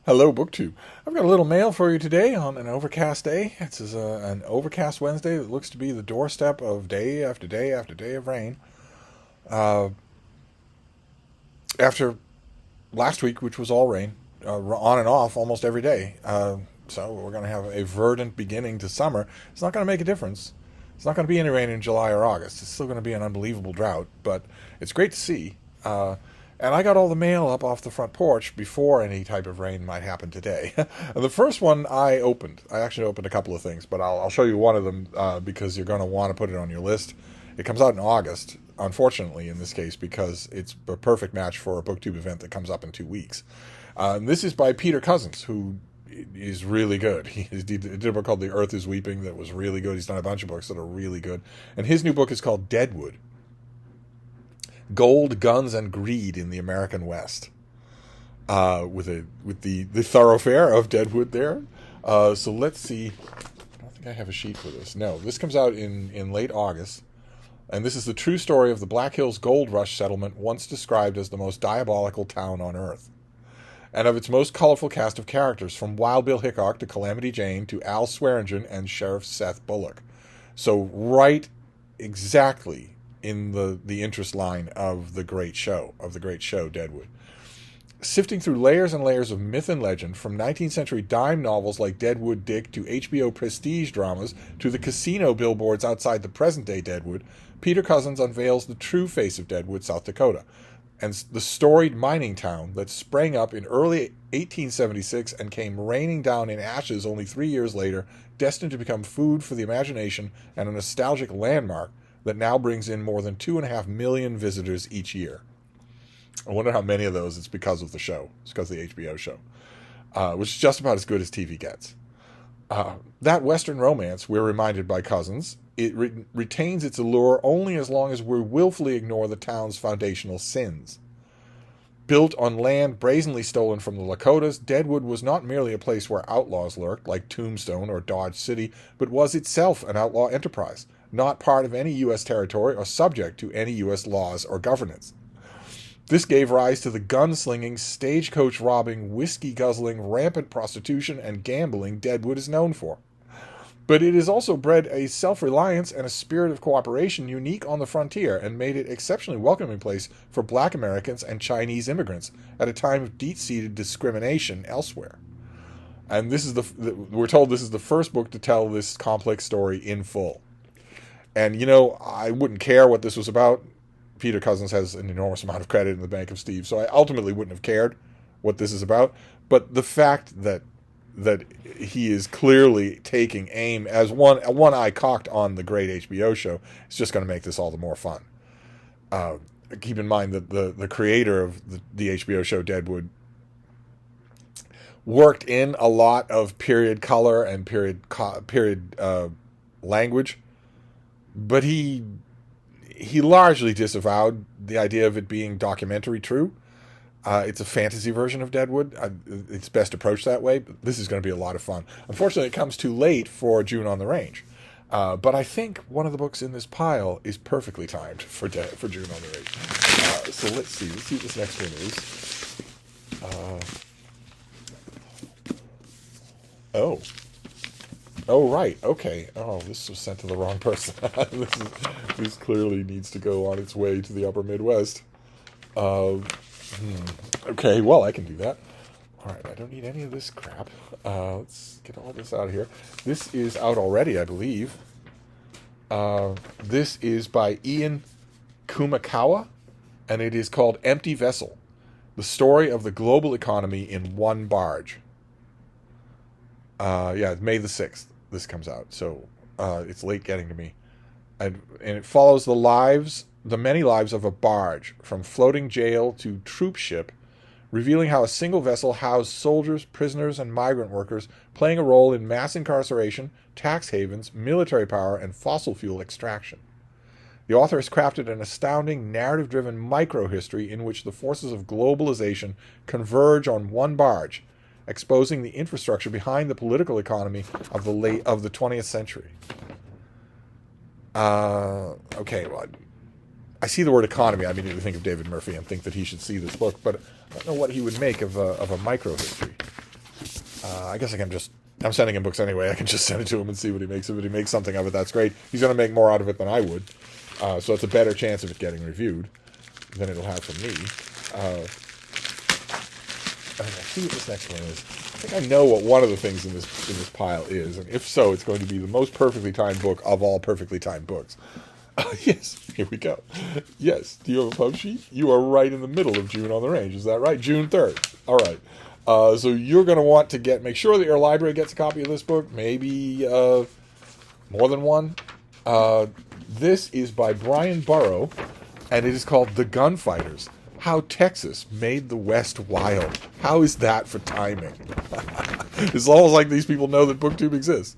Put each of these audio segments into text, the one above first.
Hello, BookTube. I've got a little mail for you today on an overcast day. It's an overcast Wednesday that looks to be the doorstep of day after day after day of rain. Uh, After last week, which was all rain, on and off almost every day. So we're going to have a verdant beginning to summer. It's not going to make a difference. It's not going to be any rain in July or August. It's still going to be an unbelievable drought, but it's great to see. And I got all the mail up off the front porch before any type of rain might happen today. The first one I opened. I actually opened a couple of things, but I'll show you one of them because you're going to want to put it on your list. It comes out in August, unfortunately, in this case, because it's a perfect match for a BookTube event that comes up in 2 weeks. This is by Peter Cousins, who is really good. He did a book called The Earth is Weeping that was really good. He's done a bunch of books that are really good. And his new book is called Deadwood. Gold, Guns, and Greed in the American West. With the thoroughfare of Deadwood there. So let's see. I don't think I have a sheet for this. No, this comes out in late August. And this is the true story of the Black Hills Gold Rush settlement, once described as the most diabolical town on earth. And of its most colorful cast of characters, from Wild Bill Hickok to Calamity Jane to Al Swearingen and Sheriff Seth Bullock. So right exactly in the interest line of the great show, Deadwood. Sifting through layers and layers of myth and legend, from 19th century dime novels like Deadwood Dick to HBO prestige dramas to the casino billboards outside the present-day Deadwood, Peter Cousins unveils the true face of Deadwood, South Dakota, and the storied mining town that sprang up in early 1876 and came raining down in ashes only 3 years later, destined to become food for the imagination and a nostalgic landmark that now brings in more than 2.5 million visitors each year. I wonder how many of those it's because of the show. It's because of the HBO show, which is just about as good as TV gets. That Western romance, we're reminded by Cousins, it retains its allure only as long as we willfully ignore the town's foundational sins. Built on land brazenly stolen from the Lakotas, Deadwood was not merely a place where outlaws lurked, like Tombstone or Dodge City, but was itself an outlaw enterprise, not part of any U.S. territory or subject to any U.S. laws or governance. This gave rise to the gunslinging, stagecoach-robbing, whiskey-guzzling, rampant prostitution and gambling Deadwood is known for. But it has also bred a self-reliance and a spirit of cooperation unique on the frontier and made it an exceptionally welcoming place for Black Americans and Chinese immigrants at a time of deep-seated discrimination elsewhere. And this is we're told this is the first book to tell this complex story in full. And, you know, I wouldn't care what this was about. Peter Cousins has an enormous amount of credit in the Bank of Steve, so I ultimately wouldn't have cared what this is about. But the fact that he is clearly taking aim as one eye cocked on the great HBO show is just going to make this all the more fun. Keep in mind that the creator of the HBO show Deadwood worked in a lot of period color and period language, but he largely disavowed the idea of it being documentary true. It's a fantasy version of Deadwood. It's best approached that way. But this is going to be a lot of fun. Unfortunately, it comes too late for June on the Range. But I think one of the books in this pile is perfectly timed for June on the Range. So let's see. Let's see what this next one is. Oh, right. Okay. Oh, this was sent to the wrong person. This clearly needs to go on its way to the upper Midwest. Okay, well, I can do that. All right, I don't need any of this crap. Let's get all this out of here. This is out already, I believe. This is by Ian Kumakawa, and it is called Empty Vessel, the story of the global economy in one barge. Yeah, May the 6th this comes out, so it's late getting to me. And it follows the many lives of a barge, from floating jail to troop ship, revealing how a single vessel housed soldiers, prisoners, and migrant workers, playing a role in mass incarceration, tax havens, military power, and fossil fuel extraction. The author has crafted an astounding, narrative-driven micro-history in which the forces of globalization converge on one barge, exposing the infrastructure behind the political economy of the 20th century. Okay, well, I see the word economy. I immediately think of David Murphy and think that he should see this book, but I don't know what he would make of a micro-history. I guess I'm sending him books anyway. I can just send it to him and see what he makes of it. If he makes something of it, that's great. He's going to make more out of it than I would. So it's a better chance of it getting reviewed than it'll have from me. I see what this next one is. I think I know what one of the things in this pile is, and if so, it's going to be the most perfectly timed book of all perfectly timed books. Yes, here we go. Yes, do you have a pub sheet? You are right in the middle of June on the Range. Is that right? June 3rd. All right. So you're going to want to make sure that your library gets a copy of this book, maybe more than one. This is by Brian Burrow, and it is called The Gunfighters, How Texas Made the West Wild. How is that for timing? It's almost like these people know that BookTube exists.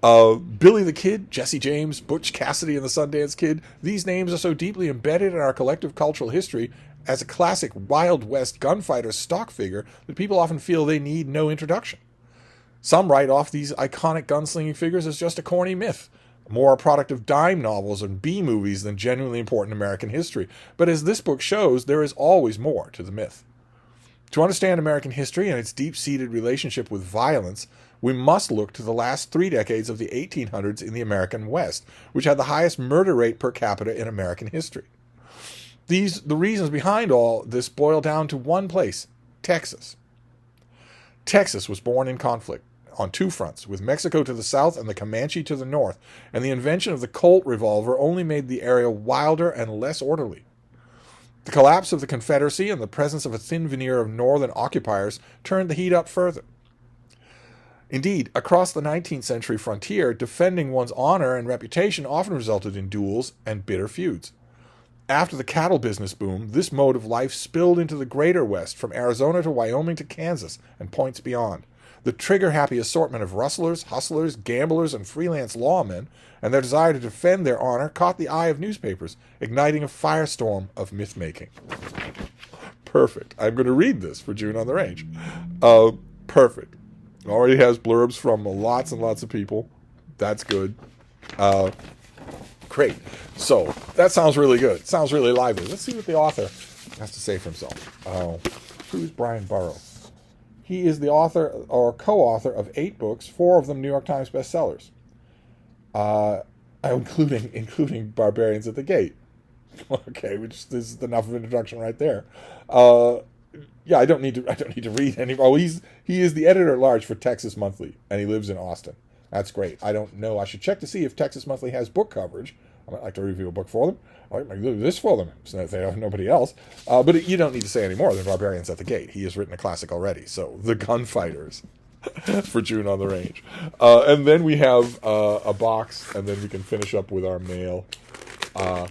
Billy the Kid, Jesse James, Butch Cassidy and the Sundance Kid. These names are so deeply embedded in our collective cultural history as a classic Wild West gunfighter stock figure that people often feel they need no introduction. Some write off these iconic gunslinging figures as just a corny myth, more a product of dime novels and B-movies than genuinely important American history. But as this book shows, there is always more to the myth. To understand American history and its deep-seated relationship with violence, we must look to the last 3 decades of the 1800s in the American West, which had the highest murder rate per capita in American history. The reasons behind all this boil down to one place: Texas. Texas was born in conflict on 2 fronts, with Mexico to the south and the Comanche to the north, and the invention of the Colt revolver only made the area wilder and less orderly. The collapse of the Confederacy and the presence of a thin veneer of northern occupiers turned the heat up further. Indeed, across the 19th century frontier, defending one's honor and reputation often resulted in duels and bitter feuds. After the cattle business boom, this mode of life spilled into the greater West, from Arizona to Wyoming to Kansas and points beyond. The trigger-happy assortment of rustlers, hustlers, gamblers, and freelance lawmen, and their desire to defend their honor caught the eye of newspapers, igniting a firestorm of myth-making. Perfect. I'm going to read this for June on the Range. Perfect. It already has blurbs from lots and lots of people. That's good. Great. So, that sounds really good. It sounds really lively. Let's see what the author has to say for himself. Who's Brian Burrow? He is the author or co-author of 8 books, 4 of them New York Times bestsellers, including Barbarians at the Gate. Okay, this is enough of an introduction right there. Yeah, I don't need to read any. Oh, he is the editor-at-large for Texas Monthly, and he lives in Austin. That's great. I don't know. I should check to see if Texas Monthly has book coverage. I might like to review a book for them. I might do this for them, so that they have nobody else. But you don't need to say any more than Barbarians at the Gate. He has written a classic already. So, The Gunfighters for June on the Range. And then we have a box, and then we can finish up with our mail. A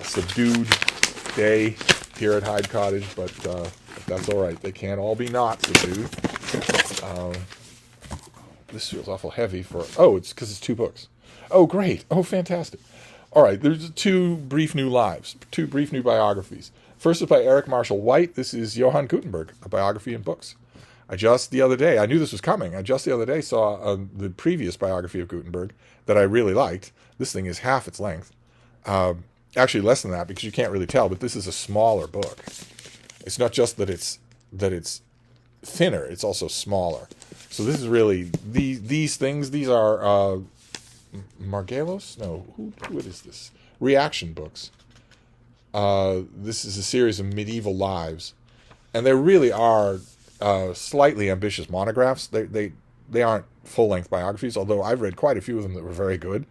subdued day here at Hyde Cottage, but that's all right. They can't all be not subdued. This feels awful heavy for... Oh, it's because it's 2 books. Oh, great. Oh, fantastic. All right, there's 2 brief new lives, 2 brief new biographies. First is by Eric Marshall White. This is Johann Gutenberg, a biography in books. I knew this was coming. I just the other day saw the previous biography of Gutenberg that I really liked. This thing is half its length. Actually, less than that, because you can't really tell, but this is a smaller book. It's not just that it's thinner, it's also smaller. So this is really, these things, these are Margelos? No, who is this? Reaction books. This is a series of medieval lives. And they really are slightly ambitious monographs. They aren't full-length biographies, although I've read quite a few of them that were very good.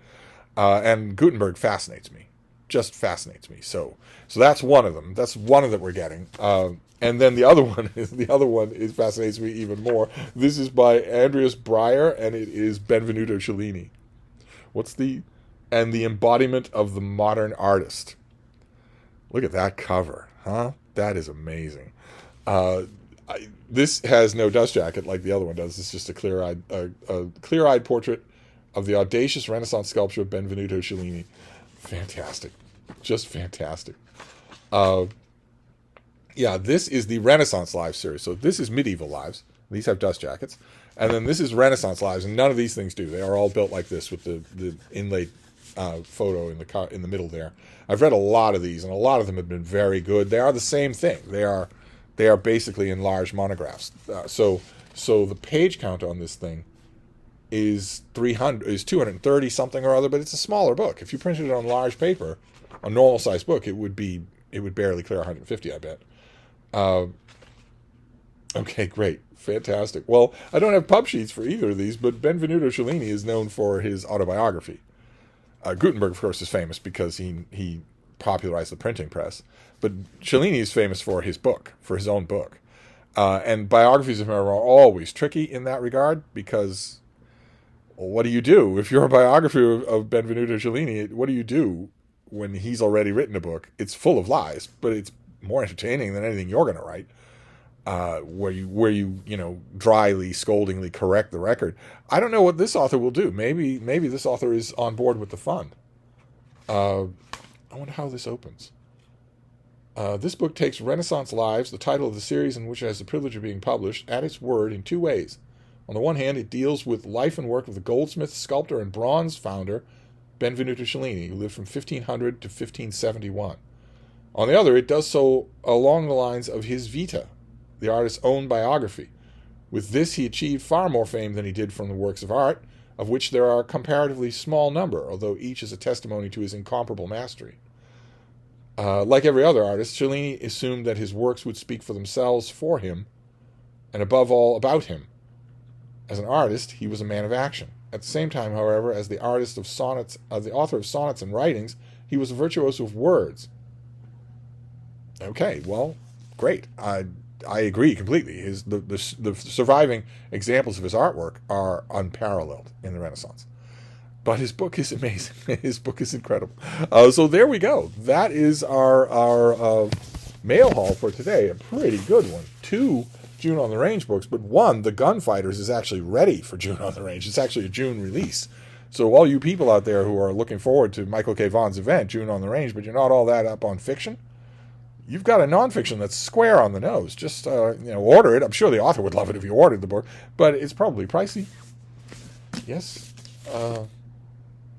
And Gutenberg fascinates me. Just fascinates me. So that's one of them. That's one of that we're getting. And then the other one fascinates me even more. This is by Andreas Breyer, and it is Benvenuto Cellini. The embodiment of the modern artist. Look at that cover, huh? That is amazing. This has no dust jacket like the other one does. It's just a clear-eyed portrait of the audacious Renaissance sculpture of Benvenuto Cellini. Fantastic. Just fantastic. Yeah, this is the Renaissance Lives series. So this is Medieval Lives. These have dust jackets. And then this is Renaissance Lives, and none of these things do. They are all built like this with the inlaid photo in the middle there. I've read a lot of these, and a lot of them have been very good. They are the same thing. They are basically enlarged monographs. So So the page count on this thing is 230 something or other, but it's a smaller book. If you printed it on large paper, a normal sized book, it would barely clear 150, I bet. Okay, great. Fantastic. Well, I don't have pub sheets for either of these, but Benvenuto Cellini is known for his autobiography. Gutenberg, of course, is famous because he popularized the printing press. But Cellini is famous for his book, for his own book. And biographies of him are always tricky in that regard because, well, what do you do? If you're a biography of Benvenuto Cellini, what do you do when he's already written a book? It's full of lies, but it's more entertaining than anything you're going to write. Where you dryly, scoldingly correct the record. I don't know what this author will do. Maybe this author is on board with the fun. I wonder how this opens. This book takes Renaissance Lives, the title of the series in which it has the privilege of being published, at its word in two ways. On the one hand, it deals with life and work of the goldsmith, sculptor, and bronze founder, Benvenuto Cellini, who lived from 1500 to 1571. On the other, it does so along the lines of his Vita, the artist's own biography. With this, he achieved far more fame than he did from the works of art, of which there are a comparatively small number, although each is a testimony to his incomparable mastery. Like every other artist, Cellini assumed that his works would speak for themselves for him, and above all, about him. As an artist, he was a man of action. At the same time, however, as the author of sonnets and writings, he was a virtuoso of words. Okay, well, great. I agree completely. The surviving examples of his artwork are unparalleled in the Renaissance. But his book is amazing. His book is incredible. So there we go. That is our mail haul for today. A pretty good one. 2 June on the Range books, but one, the Gunfighters, is actually ready for June on the Range. It's actually a June release. So all you people out there who are looking forward to Michael K. Vaughan's event, June on the Range, but you're not all that up on fiction, you've got a nonfiction that's square on the nose. Just order it. I'm sure the author would love it if you ordered the book, but it's probably pricey. Yes.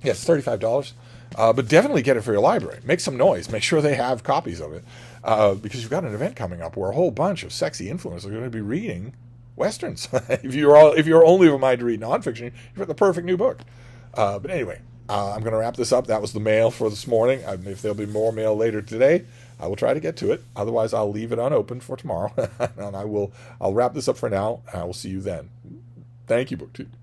Yes, $35. But definitely get it for your library. Make some noise. Make sure they have copies of it. Because you've got an event coming up where a whole bunch of sexy influencers are going to be reading Westerns. If you're only of a mind to read nonfiction, you've got the perfect new book. But anyway, I'm going to wrap this up. That was the mail for this morning. If there'll be more mail later today, I will try to get to it. Otherwise, I'll leave it unopened for tomorrow. And I'll wrap this up for now, and I will see you then. Thank you, BookTube.